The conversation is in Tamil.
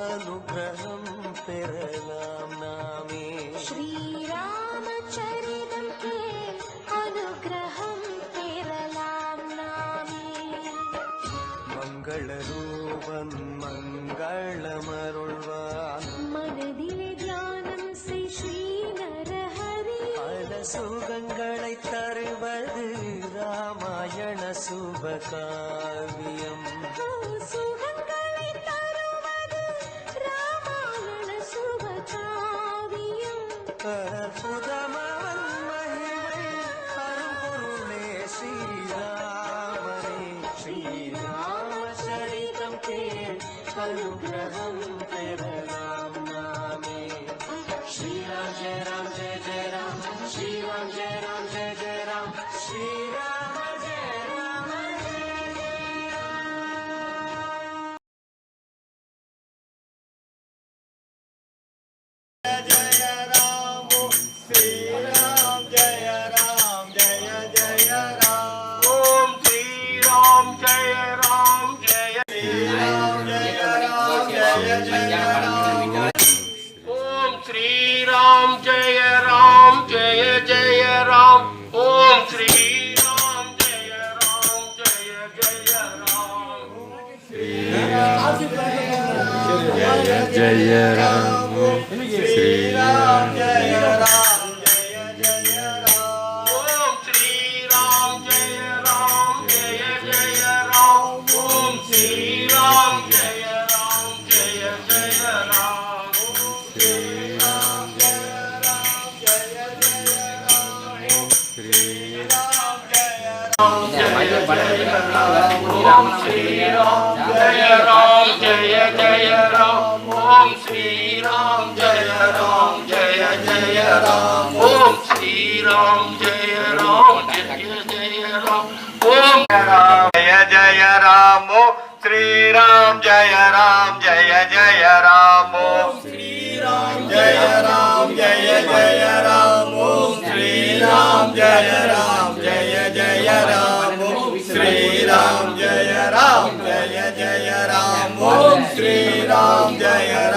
अनुग्रहं பெறலாம் நாமே. ஸ்ரீராமச்சரிதம் கேள் அனுகிரகம் பெறலாம் நாமே. மங்களரூபன் மங்களமருள்வான் மனதிலே தியானம் செய் ஸ்ரீ நரஹரி. பல சுகங்களை தருவது ராமாயண சுபகாவியம். சுகங்களை தருவது ராமாயண சுபகாவியம். அற்புதமவன் மகிமை அரும்பொருளே ஸ்ரீராமனே. ஸ்ரீராமச்சரிதம் கேள் அனுகிரகம் பெறலாம் நாமே. ஸ்ரீராம் ஜெய ராம் ஜெய ஜெய ராம், ஸ்ரீராம் ஜெய ராம் ஜெய ஜெய ராம், ஸ்ரீராம ஜெய ராம ஜெய ஜெய ராம். ஸ்ரீராம் ஜெய ராம் ஜெய ஜெய ராம். ஓம் ஸ்ரீராம் ஜெய ராம் ஜெய ஸ்ரீராம் ஜெய ராம் ஜெய ஜெய ராம். ஓம் ஸ்ரீராம் ஜெய ராம் ஜெய ஜெய ராம். ஓம் ஸ்ரீராம் ஜெய ராம் ஜெய ஜெய ராம். ஸ்ரீராம் ஜெய ராம ஸ்ரீராம் ஜெய ராம் ஜெய ஜெய ராம். ஓம் ஸ்ரீராம் ஜெய ராம் ஜெய ஜெய ராம். ஓம் ஸ்ரீராம் ஜெய ராம் ஜெய ஜெய ராம். ஸ்ரீராம் ஜெய ராம் ஜெய ஜெய ராம். ஸ்ரீராம் ஜெய ராம் ஜெய ஜெய ராம். ஓம் ஸ்ரீராம் ஜெய ராம் ஜெய ஜெய ராம். ஓம் ஸ்ரீராம் ஜெய ராம் ஜெய ஜெய ராம். ஓம் ஸ்ரீராம் ஜெய ராம் ஜெய ஜெய ராம். ஓம் ராம் ஜெய ஜெய ராம். ஓம் ஸ்ரீராம் ஜெய ராம் ஜெய ஜெய ராம். ஓம் ஸ்ரீராம் ஜெய ராம் ஜெய ஜெய ராம். ஓம் ஸ்ரீராம் ஜெய ராம் ஜெய ஜெய ராம். ஓம் ஸ்ரீராம் ஜெய ராம்